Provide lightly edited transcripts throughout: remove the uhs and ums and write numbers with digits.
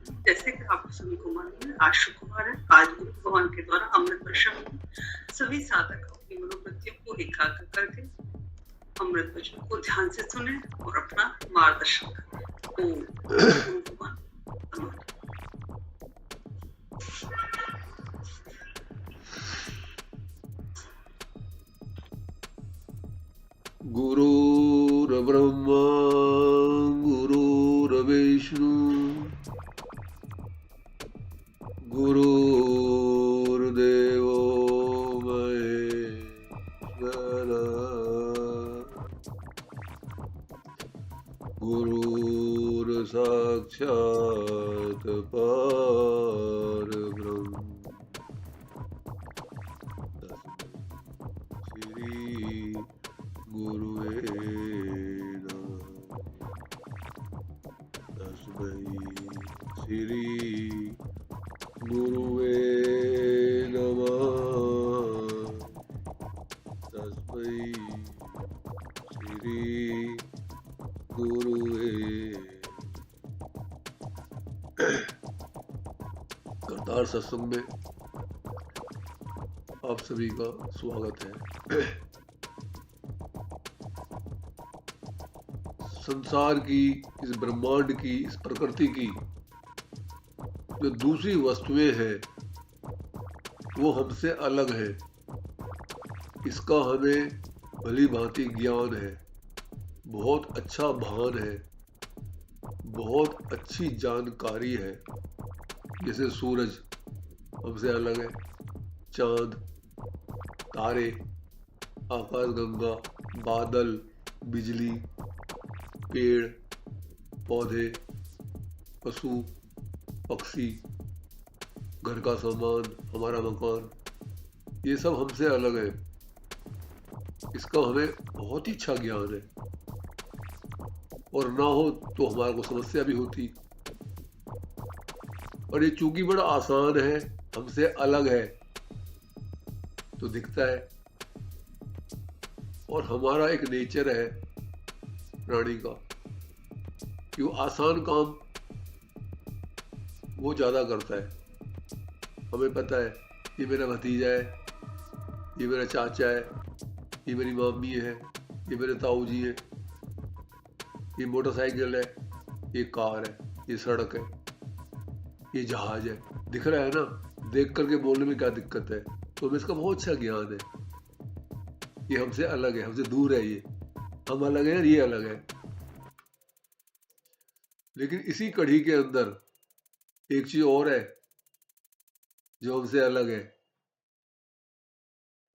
जैसे कि आप सभी को मालूम है, आज शुक्रवार है। आज गुरु भगवान के द्वारा अमृत वर्षा हुई। सभी साधक अपनी मनोवृत्तियों को एकाग्र करके अमृत वचन को ध्यान से सुने और अपना मार्गदर्शन करें। ओम गुरु भगवान नमः। गुरुर्ब्रह्मा गुरुर्विष्णु गुरुर्देवो महेश्वरा गुरुर्साक्षात् परब्रह्म श्री गुरुवे नमः। तस्मै श्री गुरुवे नमः। तस्मै श्री गुरुवे। करतार सत्संग में आप सभी का स्वागत है। संसार की, इस ब्रह्मांड की, इस प्रकृति की जो दूसरी वस्तुएं हैं वो हमसे अलग है। इसका हमें भली भांति ज्ञान है, बहुत अच्छा भान है, बहुत अच्छी जानकारी है। जैसे सूरज हमसे अलग है, चांद, तारे, आकाशगंगा, बादल, बिजली, पेड़ पौधे, पशु पक्षी, घर का सामान, हमारा मकान, ये सब हमसे अलग है। इसका हमें बहुत ही अच्छा ज्ञान है, और ना हो तो हमारे को समस्या भी होती। और ये चूंकि बड़ा आसान है, हमसे अलग है, तो दिखता है। और हमारा एक नेचर है प्राणी का कि वो आसान काम वो ज़्यादा करता है। हमें पता है ये मेरा भतीजा है, ये मेरा चाचा है, ये मेरी मामी है, ये मेरे ताऊ जी है, ये मोटरसाइकिल है, ये कार है, ये सड़क है, ये जहाज है। दिख रहा है ना, देख करके बोलने में क्या दिक्कत है। तो हमें इसका बहुत अच्छा ज्ञान है। ये हमसे अलग है, हमसे दूर है। ये हम अलग है और ये अलग है। लेकिन इसी कड़ी के अंदर एक चीज और है जो हमसे अलग है,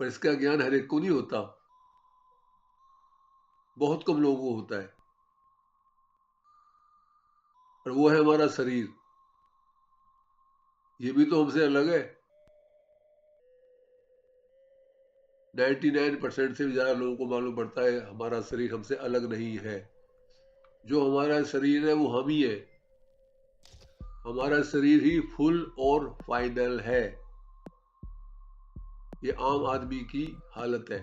पर इसका ज्ञान हर एक को नहीं होता, बहुत कम लोगों को होता है। और वो है हमारा शरीर। ये भी तो हमसे अलग है। 99% से भी ज्यादा लोगों को मालूम पड़ता है हमारा शरीर हमसे अलग नहीं है। जो हमारा शरीर है वो हम ही है। हमारा शरीर ही फुल और फाइनल है। ये आम आदमी की हालत है।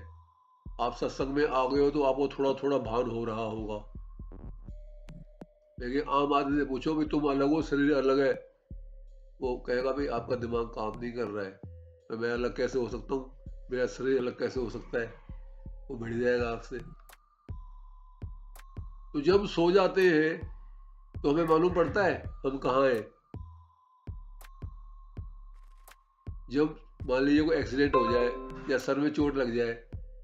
आप सत्संग में आ गए हो तो आपको थोड़ा थोड़ा भान हो रहा होगा, लेकिन आम आदमी से पूछो भी तुम अलग हो, शरीर अलग है, वो कहेगा भाई आपका दिमाग काम नहीं कर रहा है। मैं अलग कैसे हो सकता हूँ, मेरा शरीर अलग कैसे हो सकता है। वो भिड़ जाएगा आपसे। तो जब सो जाते हैं तो हमें मालूम पड़ता है हम कहाँ हैं। जब मान लीजिए कोई एक्सीडेंट हो जाए या सर में चोट लग जाए,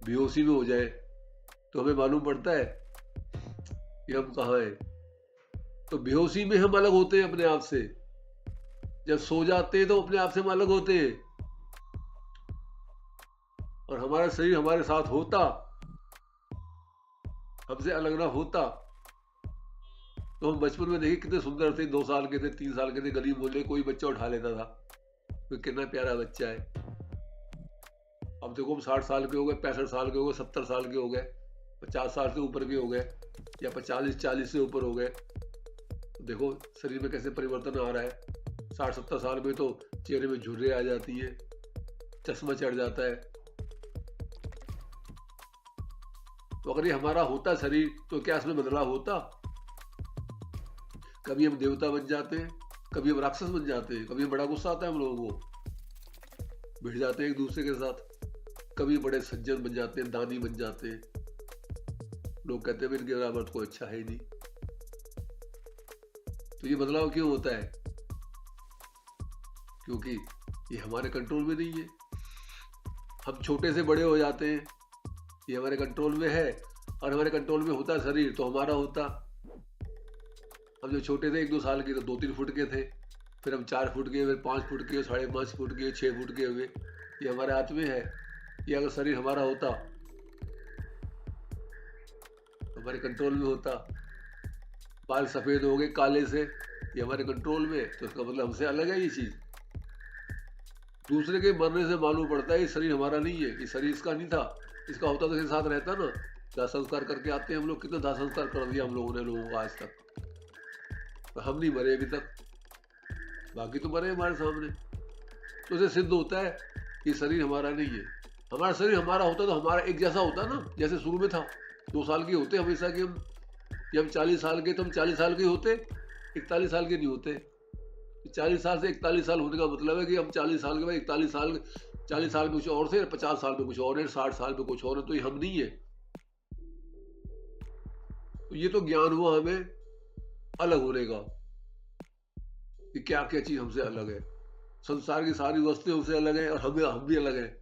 बेहोशी में हो जाए, तो हमें मालूम पड़ता है कि हम कहाँ हैं। तो बेहोशी में हम अलग होते हैं अपने आप से। जब सो जाते हैं तो अपने आप से हम अलग होते हैं। और हमारा शरीर हमारे साथ होता, हमसे अलग ना होता, तो हम बचपन में देखिए कितने सुंदर थे। 2 साल के थे, 3 साल के थे, गली मोहल्ले कोई बच्चा उठा लेता था, तो कितना प्यारा बच्चा है। अब देखो हम 60 साल के हो गए, 65 साल के हो गए, 70 साल के हो गए, 50 साल से ऊपर भी हो गए, या 40 से ऊपर हो गए। तो देखो शरीर में कैसे परिवर्तन आ रहा है। 60-70 साल में तो चेहरे में झुर्रियां आ जाती है, चश्मा चढ़ जाता है। तो अगर ये हमारा होता शरीर तो क्या इसमें बदलाव होता? कभी हम देवता बन जाते हैं, कभी हम राक्षस बन जाते हैं, कभी बड़ा गुस्सा आता है हम लोगों को, भिड़ जाते हैं एक दूसरे के साथ, कभी बड़े सज्जन बन जाते हैं, दानी बन जाते हैं, लोग कहते हैं इनके बराबर तो कोई अच्छा है ही नहीं। तो ये बदलाव क्यों होता है? क्योंकि ये हमारे कंट्रोल में नहीं है। हम छोटे से बड़े हो जाते हैं, ये हमारे कंट्रोल में है, और हमारे कंट्रोल में होता शरीर तो हमारा होता। हम जो छोटे थे 1-2 साल के तो 2-3 फुट के थे, फिर हम 4 फुट के, फिर 5 फुट के, 5.5 फुट के, 6 फुट के हुए। ये हमारे हाथ में है। ये अगर शरीर हमारा होता, हमारे कंट्रोल में होता, बाल सफेद हो गए काले से, ये हमारे कंट्रोल में, तो इसका मतलब हमसे अलग है ये चीज। दूसरे के मरने से मालूम पड़ता है ये शरीर हमारा नहीं है, ये शरीर इसका नहीं था। इसका होता तो इसके साथ रहता ना। दाह संस्कार करके आते हैं हम लोग, कितना दाह संस्कार कर दिया हम लोगों ने लोगों को आज तक, तो हम नहीं मरे अभी तक, बाकी तो मरे हमारे सामने। तो उसे सिद्ध होता है कि शरीर हमारा नहीं है। हमारा शरीर हमारा होता तो हमारा एक जैसा होता ना, जैसे शुरू में था। 2 साल के होते हमेशा के हम, जब 40 साल के तो हम 40 साल के होते, 41 साल के नहीं होते। 40 साल से 41 साल होने का मतलब है कि हम 40 साल के बाद 41 साल, 40 साल में कुछ और थे, 50 साल में कुछ और है, 60 साल में कुछ और है, तो ये हम नहीं है। तो ये तो ज्ञान हुआ हमें अलग होने का, कि क्या क्या चीज हमसे अलग है। संसार की सारी वस्तुएं हमसे अलग है, और हम भी अलग है।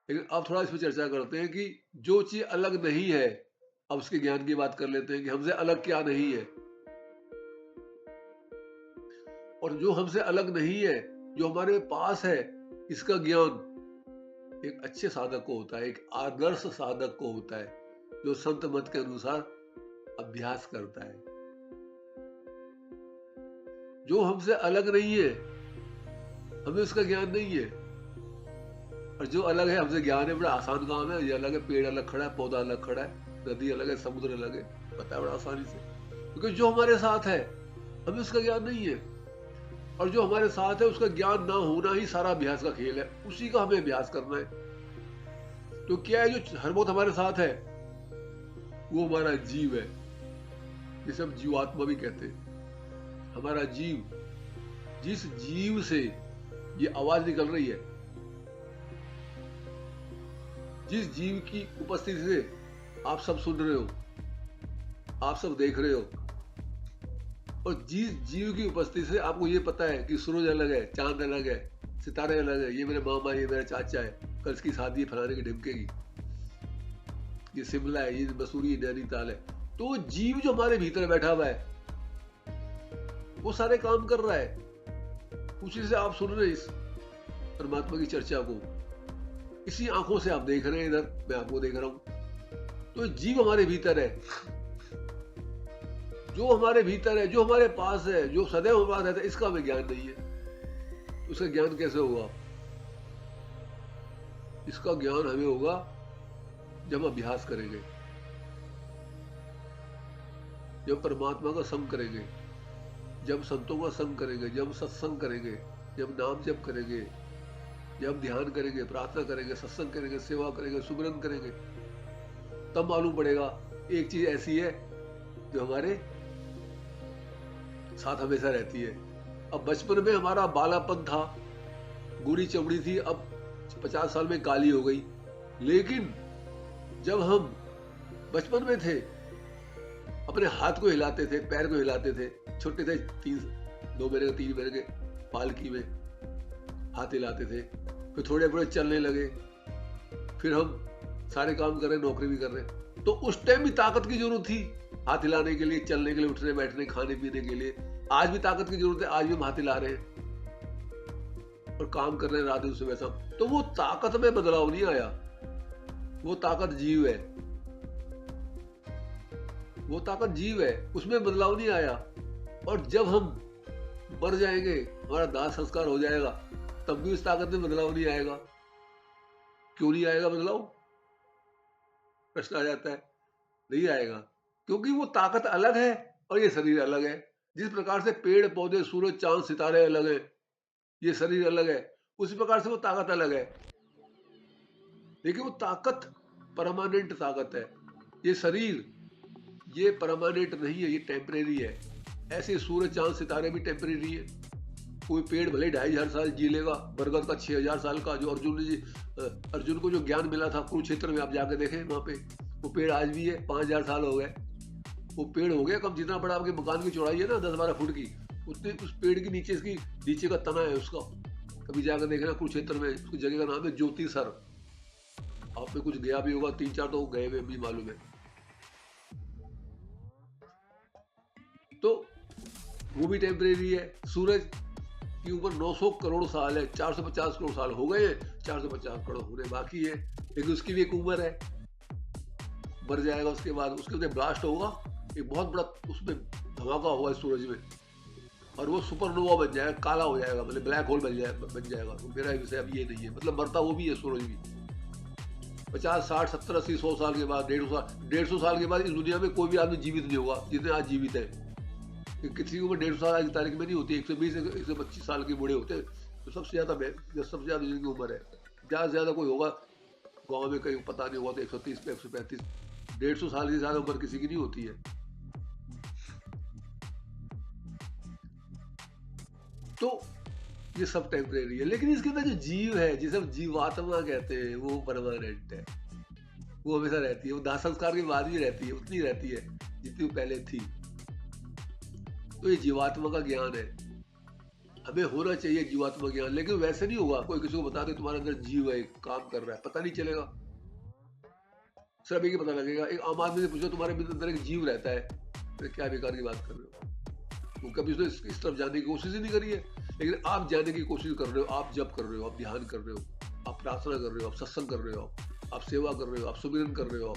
लेकिन अब थोड़ा इस पर चर्चा करते हैं कि जो चीज अलग नहीं है, अब उसके ज्ञान की बात कर लेते हैं कि हमसे अलग क्या नहीं है। और जो हमसे अलग नहीं है, जो हमारे पास है, इसका ज्ञान एक अच्छे साधक को होता है, एक आदर्श साधक को होता है, जो संत मत के अनुसार अभ्यास करता है। जो हमसे अलग नहीं है, हमें उसका ज्ञान नहीं है। और जो अलग है हमसे, ज्ञान है, बड़ा आसान काम है। ये अलग है, पेड़ अलग खड़ा है, पौधा अलग खड़ा है, नदी अलग है, समुद्र अलग है, पता है बड़ा आसानी से। क्योंकि जो हमारे साथ है, हमें उसका ज्ञान नहीं है। और जो हमारे साथ है, उसका ज्ञान ना होना ही सारा अभ्यास का खेल है, उसी का हमें अभ्यास करना है। तो क्या है, जो हर वक्त हमारे साथ है, वो हमारा जीव है, जिसे हम जीवात्मा भी कहते हैं। हमारा जीव, जिस जीव से ये आवाज निकल रही है, जिस जीव की उपस्थिति से आप सब सुन रहे हो, आप सब देख रहे हो, और जिस जीव की उपस्थिति से आपको ये पता है कि सूरज अलग है, चांद अलग है, सितारे अलग है, ये मेरे मामा, ये मेरा चाचा है, कल इसकी शादी है फलाने की ढिमके की, ये शिमला है, ये मसूरी, नैनीताल है। तो जीव जो हमारे भीतर बैठा हुआ है, वो सारे काम कर रहा है, उसी से आप सुन रहे हैं इस परमात्मा की चर्चा को। इसी आंखों से आप देख रहे हैं, इधर मैं आपको देख रहा हूं। तो जीव हमारे भीतर है, जो हमारे भीतर है, जो हमारे पास है, जो सदैव हमारे पास रहता है, इसका हमें ज्ञान नहीं है। उसका ज्ञान कैसे होगा? इसका ज्ञान हमें होगा जब हम अभ्यास करेंगे, जब परमात्मा का संग करेंगे, जब संतों का संग करेंगे, जब सत्संग करेंगे, जब नाम जप करेंगे, जब ध्यान करेंगे, प्रार्थना करेंगे, सत्संग करेंगे, सेवा करेंगे, सुमिरन करेंगे, तब मालूम पड़ेगा एक चीज ऐसी है जो हमारे साथ हमेशा रहती है। अब बचपन में हमारा बालापन था, गोरी चमड़ी थी, अब 50 साल में काली हो गई। लेकिन जब हम बचपन में थे, अपने हाथ को हिलाते थे, पैर को हिलाते थे, छोटे थे, 2 महीने के 3 महीने के, पालकी में हाथ हिलाते थे, फिर थोड़े बड़े चलने लगे, फिर हम सारे काम कर रहे, नौकरी भी कर रहे। तो उस टाइम भी ताकत की जरूरत थी, हाथ हिलाने के लिए, चलने के लिए, उठने बैठने, खाने पीने के लिए। आज भी ताकत की जरूरत है, आज भी हम हाथ हिला रहे हैं और काम कर रहे हैं रात दिन सुबह सब। तो वो ताकत में बदलाव नहीं आया, वो ताकत जीव है, वो ताकत जीव है, उसमें बदलाव नहीं आया। और जब हम मर जाएंगे, हमारा दाह संस्कार हो जाएगा, तब भी उस ताकत में बदलाव नहीं आएगा। क्यों नहीं आएगा बदलाव? प्रश्न आ जाता है। नहीं आएगा, क्योंकि वो ताकत अलग है और ये शरीर अलग है। जिस प्रकार से पेड़ पौधे, सूरज, चांद, सितारे अलग है, ये शरीर अलग है, उसी प्रकार से वो ताकत अलग है। लेकिन वो ताकत परमानेंट ताकत है। ये शरीर ये परमानेंट नहीं है, ये टेम्परेरी है। ऐसे सूरज चांद सितारे भी टेम्परेरी है। कोई पेड़ भले 2,500 साल जी लेगा, बरगद का 6,000 साल का, जो अर्जुन को जो ज्ञान मिला था कुरुक्षेत्र में, आप जाके देखें वहां पे, वो पेड़ आज भी है। 5,000 साल हो गए, वो पेड़ हो गया कम, जितना बड़ा आपके मकान की चौड़ाई है ना 10-12 फुट की, उतने उस पेड़ के नीचे इसकी नीचे का तना है उसका। कभी जाकर देखना कुरुक्षेत्र में, उसकी जगह का नाम है ज्योति सर। आप में कुछ गया भी होगा, 3-4 तो गए हुए भी मालूम है। तो वो भी टेम्परेरी है। सूरज की उम्र 900 करोड़ साल है, 450 करोड़ साल हो गए हैं, 450 करोड़ होने बाकी है, लेकिन उसकी भी एक उम्र है। मर जाएगा, उसके बाद उसके अंदर ब्लास्ट होगा, एक बहुत बड़ा उसमें धमाका होगा सूरज में, और वो सुपरनोवा बन जाएगा, काला हो जाएगा, मतलब ब्लैक होल बन जाएगा। तो मेरा विषय अब ये नहीं है, मतलब मरता वो भी है सूरज भी। 50, 60, 70, 80, 100 साल के बाद, 150 साल के बाद इस दुनिया में कोई भी आदमी जीवित नहीं होगा जितने आज जीवित है। किसी की उम्र 150 साल आज की तारीख में नहीं होती, 120, 125 साल के बूढ़े होते हैं, तो सबसे ज्यादा जिनकी उम्र है। ज्यादा से ज्यादा कोई होगा गाँव में कहीं, पता नहीं होगा, तो 130 पे 135, 150 साल से ज्यादा उम्र किसी की नहीं होती है। तो ये सब टेम्परेरी है, लेकिन इसके अंदर जो जीव है, जिसे हम जीवात्मा कहते हैं, वो परमानेंट है, वो हमेशा रहती है। वो दाह संस्कार के बाद भी रहती है, उतनी रहती है जितनी पहले थी। तो ये जीवात्मा का ज्ञान है, हमें होना चाहिए जीवात्मा ज्ञान, लेकिन वैसे नहीं होगा कोई किसी को बता दे तुम्हारे अंदर जीव है, काम कर रहा है, पता नहीं चलेगा। सिर्फ एक ही पता लगेगा, एक आम आदमी से पूछो तुम्हारे अंदर एक जीव रहता है, तो क्या बेकार की बात कर रहे हो, तो कभी उसने इस तरफ जाने की कोशिश ही नहीं करी है। लेकिन आप जानने की कोशिश कर रहे हो, आप जप कर रहे हो, आप ध्यान कर रहे हो, आप प्रार्थना कर रहे हो, आप सत्संग कर रहे हो, आप सेवा कर रहे हो, आप सुमिरन कर रहे हो,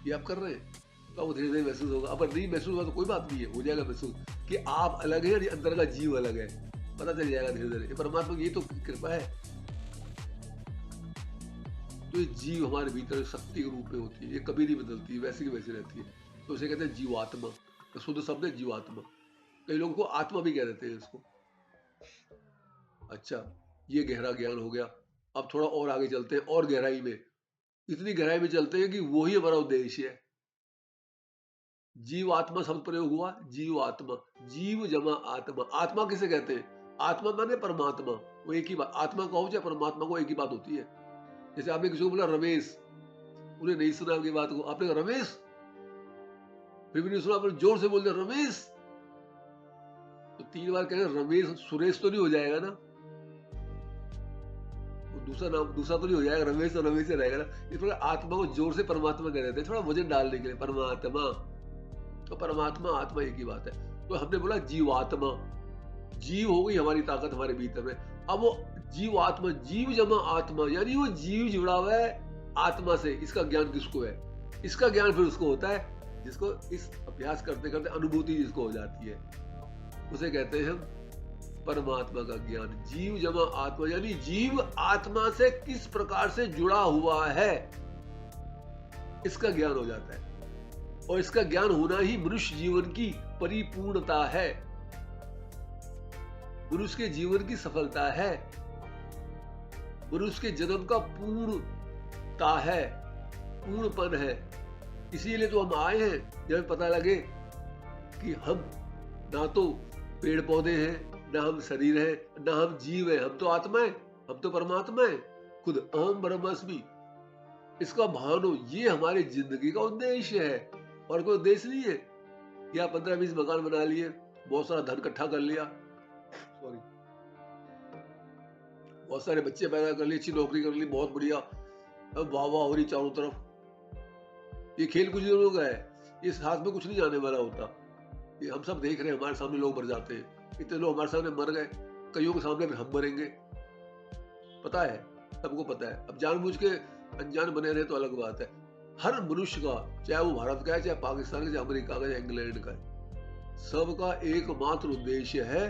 ये आप कर रहे हैं, तो आपको धीरे धीरे महसूस होगा। अगर नहीं महसूस होगा तो कोई बात नहीं है, हो जाएगा महसूस कि आप अलग है, या अंदर का जीव अलग है, पता चल जाएगा धीरे धीरे। परमात्मा की ये तो कृपा है। तो ये जीव हमारे भीतर शक्ति के रूप में होती है, ये कभी नहीं बदलती, वैसे की वैसी रहती है। तो इसे कहते हैं जीवात्मा, तो शुद्ध शब्द है जीवात्मा। कई लोगों को आत्मा भी कह देते हैं इसको। अच्छा, ये गहरा ज्ञान हो गया। अब थोड़ा और आगे चलते हैं, और गहराई में, इतनी गहराई में चलते हैं कि वही हमारा उद्देश्य है। जीव आत्मा शब्द प्रयोग हुआ, जीव आत्मा, जीव जमा आत्मा। आत्मा किसे कहते हैं? आत्मा माने परमात्मा, वो एक ही बात, आत्मा कहो चाहे परमात्मा को, एक ही बात होती है। जैसे आपने किसी को बोला रमेश, उन्हें नहीं सुना आपकी बात को, आपने कहा रमेश, फिर भी नहीं सुना, आपने जोर से बोल दिया रमेश, तो 3 बार कह रहे रमेश, सुरेश तो नहीं हो जाएगा ना, दूसरा नाम दूसरा तो नहीं हो जाएगा, रमेश तो रमेश से रहेगा ना। इस प्रकार आत्मा को जोर से परमात्मा कह देते हैं, थोड़ा वजन डालने के लिए, परमात्मा। तो परमात्मा आत्मा एक ही बात है। तो हमने बोला जीवात्मा, जीव हो गई हमारी ताकत हमारे भीतर में। अब वो जीव आत्मा, जीव जमा आत्मा, यानी वो जीव जुड़ा हुआ है आत्मा से। इसका ज्ञान किसको है? इसका ज्ञान फिर उसको होता है जिसको इस अभ्यास करते करते अनुभूति जिसको हो जाती है, उसे कहते हैं हम परमात्मा का ज्ञान। जीव जमा आत्मा, यानी जीव आत्मा से किस प्रकार से जुड़ा हुआ है, इसका ज्ञान हो जाता है। और इसका ज्ञान होना ही मनुष्य जीवन की परिपूर्णता है, मनुष्य के जीवन की सफलता है, मनुष्य के जन्म का पूर्णता है, पूर्णपन है। इसीलिए तो हम आए हैं, जब पता लगे कि हम ना तो पेड़ पौधे हैं, ना हम शरीर है, ना हम जीव है, हम तो आत्मा है, हम तो परमात्मा है, खुद अहम ब्रह्मास्मि। इसका भान हो, ये हमारी जिंदगी का उद्देश्य है, और कोई उद्देश्य नहीं है। या 15-20 मकान बना लिए, बहुत सारा धन इकट्ठा कर लिया, सॉरी, बहुत सारे बच्चे पैदा कर लिए, अच्छी नौकरी कर ली, बहुत बढ़िया, अब वाह वाह हो रही चारों तरफ। ये खेल कुछ लोगों का है, इस हाथ में कुछ नहीं जाने वाला होता। ये हम सब देख रहे हैं, हमारे सामने लोग मर जाते हैं, इतने लोग हमारे सामने मर गए, कईयों के सामने हम मरेंगे, पता है, सबको पता है। अब जानबूझ के अनजान बने रहे तो अलग बात है। हर मनुष्य का, चाहे वो भारत का है, चाहे पाकिस्तान का, चाहे अमेरिका का, चाहे इंग्लैंड का है, सबका एकमात्र उद्देश्य है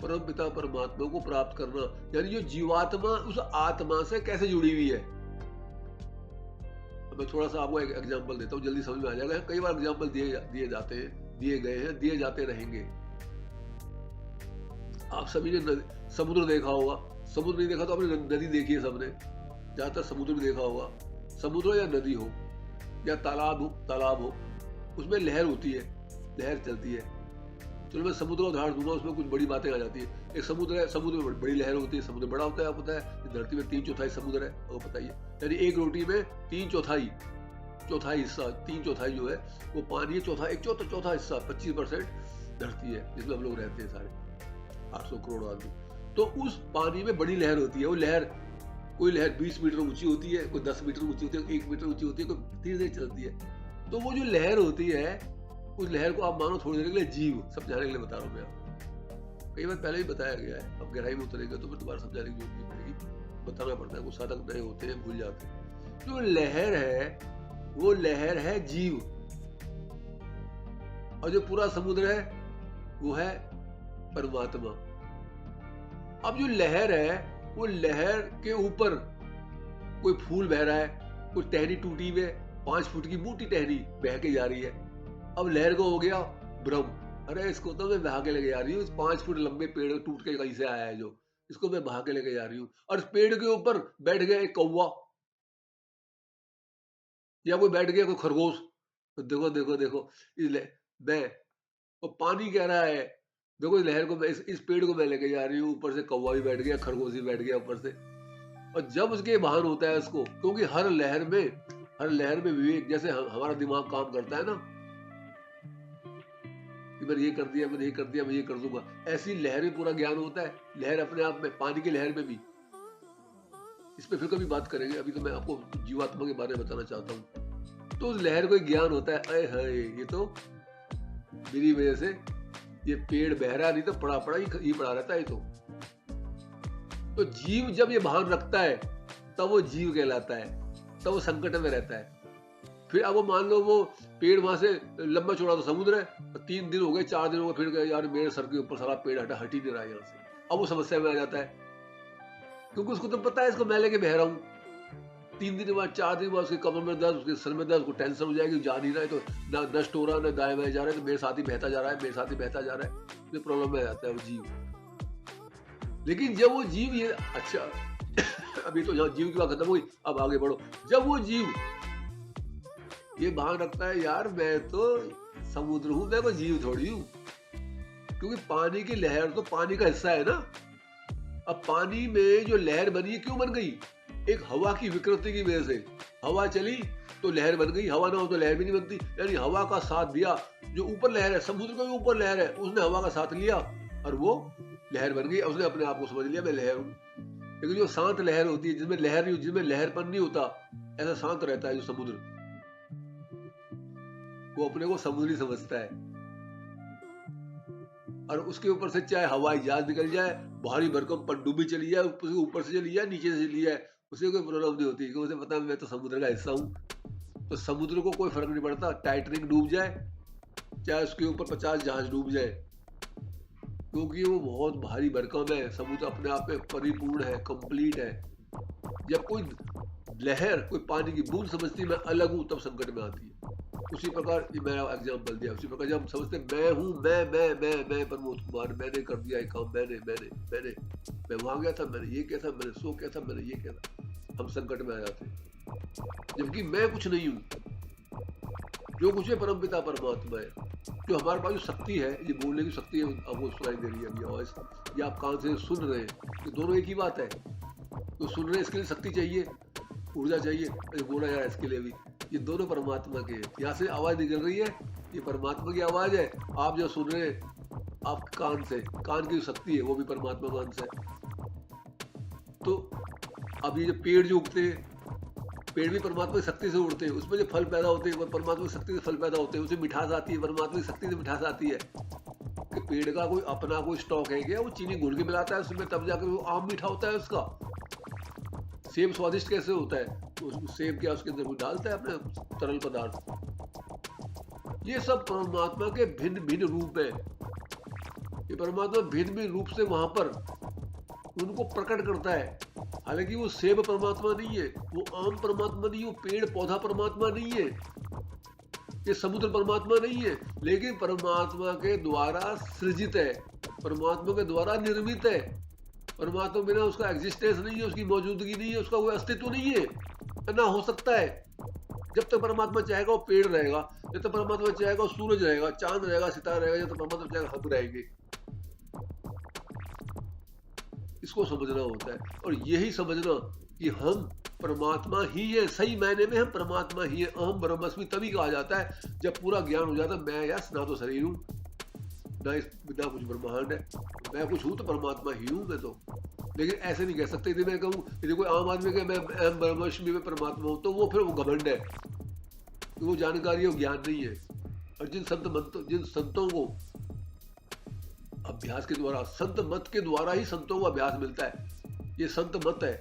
परम पिता परमात्मा को प्राप्त करना। यानी जो जीवात्मा उस आत्मा से कैसे जुड़ी हुई है। मैं थोड़ा सा आपको एक एग्जांपल देता हूँ, जल्दी समझ में आ जाएगा। कई बार एग्जांपल दिए जाते हैं, दिए गए हैं, दिए जाते रहेंगे। आप सभी ने समुद्र देखा होगा, समुद्र नहीं देखा तो आपने नदी देखी है सबने, ज्यादातर समुद्र भी देखा होगा। समुद्र या नदी हो या तालाब हो, उसमें लहर होती है, लहर चलती है। चलो मैं समुद्र का उदाहरण दूंगा, उसमें कुछ बड़ी बातें आ जाती है। एक समुद्र है, समुद्र में बड़ी लहर होती है, समुद्र बड़ा होता है, आपको पता है। धरती में 3/4 समुद्र है, वो पता ही है। यानी एक रोटी में 3/4 चौथाई हिस्सा, 3/4 जो है वो पानी है, चौथा हिस्सा 25% धरती है जिसमें हम लोग रहते हैं सारे 800 करोड़ आदमी। तो उस पानी में बड़ी लहर होती है। वो लहर, कोई लहर 20 मीटर ऊंची होती है, कोई 10 मीटर ऊंची होती है, 1 मीटर ऊंची होती है, कोई धीरे धीरे चलती है। तो वो जो लहर होती है, उस लहर को आप मानो थोड़ी देर के लिए जीव, समझाने के लिए बता रहा हूँ मैं आपको। कई बार पहले ही बताया गया है, अब गहराई में उतरेगा तो फिर दोबारा समझाने की जरूरत नहीं पड़ेगी, बताना पड़ता है। कुछ साधक नए होते हैं, भूल जाते हैं। जो लहर है वो लहर है जीव, और जो पूरा समुद्र है वो है परमात्मा। अब जो लहर है, वो लहर के ऊपर कोई फूल बह रहा है, कोई टहनी टूटी हुई 5 फुट की मोटी टहनी बह के जा रही है। अब लहर को हो गया भ्रम, अरे इसको तो मैं बहा के लेके जा रही हूँ, इस 5 फुट लंबे पेड़ टूट के कहीं से आया है जो, इसको मैं बहा के लेके जा रही हूँ। और इस पेड़ के ऊपर बैठ गया एक कौवा, या कोई बैठ गया कोई खरगोश। तो देखो देखो देखो, मैं, वो पानी कह रहा है देखो इस लहर को, मैं इस पेड़ को मैं लेके जा रही हूँ, ऊपर से कौवा भी बैठ गया, खरगोश भी बैठ गया ऊपर से। और जब उसके भान होता है उसको, क्योंकि हर लहर में विवेक, जैसे हमारा दिमाग काम करता है ना कि मैंने ये कर दिया, मैंने ये कर दिया, मैं ये कर दूंगा, ऐसी लहर में पूरा ज्ञान होता है। लहर अपने आप में, पानी की लहर में भी। इस पे फिर कभी बात करेंगे, अभी तो मैं आपको जीवात्मा के बारे में बताना चाहता हूँ। तो उस लहर को ज्ञान होता है, अरे हाय ये तो मेरी वजह से ये पेड़ बह रहा, नहीं तो पड़ा ही पड़ा रहता है। तो जीव जब ये भान रखता है तब वो जीव कहलाता है, तब वो संकट में रहता है। फिर अब वो मान लो वो पेड़ वहां से लंबा चौड़ा तो समुद्र है, 3 दिन हो गए, 4 दिन हो गए, फिर यार मेरे सर के ऊपर सारा पेड़ हट ही नहीं रहा है यहाँ से। अब वो समस्या में आ जाता है, क्योंकि उसको तो पता है इसको मैं लेके बह रहा हूँ। 3 दिन बाद, 4 दिन बाद उसके कमर में दर्द, उसके सर में दर्द, उसको टेंशन हो जाएगी, जा नहीं रहा है, तो ना नष्ट हो रहा है, ना दाएं बाएं जा रहा है, तो मेरे साथ ही बहता जा रहा है, मेरे साथ ही बहता जा रहा है। तो प्रॉब्लम में आ जाता है वो जीव। लेकिन जब वो जीव ये, अच्छा अभी तो यहाँ जीव की बात खत्म हुई, अब आगे बढ़ो। जब वो जीव ये भान रखता है, यार मैं तो समुद्र हूं, मैं कोई जीव थोड़ी हूं, क्योंकि पानी की लहर तो पानी का हिस्सा है ना। अब पानी में जो लहर बनी है, क्यों बन गई? एक हवा की विकृति की वजह से। हवा चली तो लहर बन गई, हवा ना हो तो लहर भी नहीं बनती। यानी हवा का साथ दिया, जो ऊपर लहर है, समुद्र का भी ऊपर लहर है, उसने हवा का साथ लिया और वो लहर बन गई। उसने अपने आप को समझ लिया मैं लहर हूं। लेकिन जो शांत लहर होती है, जिसमें लहरपन नहीं होता, ऐसा शांत रहता है जो समुद्र, वो अपने को समुद्री समझता है। और उसके ऊपर से चाहे हवाई जहाज निकल जाए, भारी भरकम पनडुब्बी चली जाए, ऊपर से चली जाए, नीचे से चली जाए, उसे कोई प्रॉब्लम नहीं होती, क्योंकि उसे पता है मैं तो समुद्र का हिस्सा हूँ। तो समुद्र को कोई फर्क नहीं पड़ता, टाइटैनिक डूब जाए चाहे उसके ऊपर 50 जहाज डूब जाए, क्योंकि वो बहुत भारी भरकम है। समुद्र अपने आप में परिपूर्ण है, कंप्लीट है। जब कोई लहर, कोई पानी की बूंद समझती मैं अलग हूँ, तब संकट में आती है। उसी प्रकार मैंने एग्जाम्पल दिया, उसी प्रकार जब हम समझते मैं हूँ, मैं प्रमोद कुमार, मैंने कर दिया एक काम, मैं वहां गया था, मैंने ये किया था, मैंने सो किया था, मैंने ये किया था, हम संकट में आ जाते हैं। जबकि मैं कुछ नहीं हूँ, जो कुछ है परमपिता परमात्मा है। जो हमारे पास जो शक्ति है, ये बोलने की शक्ति है, अब वो सुनाई दे रही है अभी आवाज, ये आप कान से सुन रहे हैं, ये दोनों एक ही बात है। तो सुन रहे हैं, इसके लिए शक्ति चाहिए, ऊर्जा चाहिए, बोला जा रहा है इसके लिए भी। ये दोनों परमात्मा के, यहाँ से आवाज निकल रही है, ये परमात्मा की आवाज है। आप जो सुन रहे हैं आप कान से, कान की शक्ति है वो भी परमात्मा कान से। तो अब ये जो पेड़ जो उगते हैं, पेड़ भी परमात्मा की शक्ति से उड़ते हैं, उसमें जो फल पैदा होते हैं वो परमात्मा की शक्ति से फल पैदा होते हैं, उसमें मिठास आती है, परमात्मा की शक्ति से मिठास आती है। कि पेड़ का कोई अपना कोई स्टॉक है क्या? वो चीनी घोल के मिलाता है उसमें, तब जाकर वो आम मीठा होता है उसका। सेब स्वादिष्ट कैसे होता है? तो सेब क्या उसके अंदर डालता है अपने तरल पदार्थ। ये सब परमात्मा के भिन्न भिन्न रूप है। ये परमात्मा भिन्न भिन्न रूप से वहां पर उनको प्रकट करता है। हालांकि वो सेब परमात्मा नहीं है, वो आम परमात्मा नहीं है, वो पेड़ पौधा परमात्मा नहीं है, ये समुद्र परमात्मा नहीं है, लेकिन परमात्मा के द्वारा सृजित है, परमात्मा के द्वारा निर्मित है। परमात्मा बिना उसका एग्जिस्टेंस नहीं है, उसकी मौजूदगी नहीं है, उसका कोई अस्तित्व नहीं है, ना हो सकता है। जब तक परमात्मा चाहेगा वो पेड़ रहेगा, जब तक परमात्मा चाहेगा वो सूरज रहेगा, चांद रहेगा, सितारा रहेगा, जब तक परमात्मा चाहेगा हम रहेंगे। इसको समझना होता है, और यही समझना कि हम परमात्मा ही है, सही मायने में हम परमात्मा ही है। अहम ब्रह्मस्मि तभी कहा जाता है जब पूरा ज्ञान हो जाता है मैं यस ना तो शरीर हूँ ना कुछ ब्रह्मांड है, मैं कुछ हूँ तो परमात्मा ही हूँ मैं तो। लेकिन ऐसे नहीं कह सकते, यदि मैं कहूँ, यदि कोई आम आदमी कहे मैं अहम ब्रह्मस्मि में परमात्मा हूँ, तो वो फिर वो घमंड है, वो जानकारी है, वो ज्ञान नहीं है। और जिन संतों को अभ्यास के द्वारा, संत मत के द्वारा ही संतों को अभ्यास मिलता है, ये संत मत है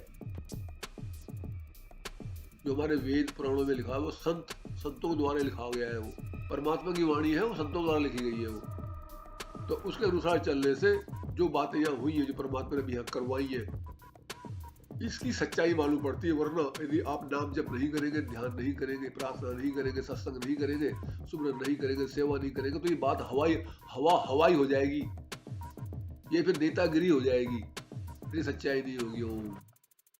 जो हमारे वेद पुराणों में लिखा है, वो संतों के द्वारा लिखा गया है, वो परमात्मा की वाणी है, वो संतों द्वारा लिखी गई है वो। तो उसके अनुसार चलने से जो बातें यहाँ हुई है, जो परमात्मा ने भी यहाँ करवाई है, इसकी सच्चाई मालूम पड़ती है। वरना यदि आप नाम जप नहीं करेंगे, ध्यान नहीं करेंगे, प्रार्थना नहीं करेंगे, सत्संग नहीं करेंगे, सुमरन नहीं करेंगे, सेवा नहीं करेंगे, तो ये बात हवाई हो जाएगी, ये फिर नेतागिरी हो जाएगी, ये सच्चाई नहीं होगी।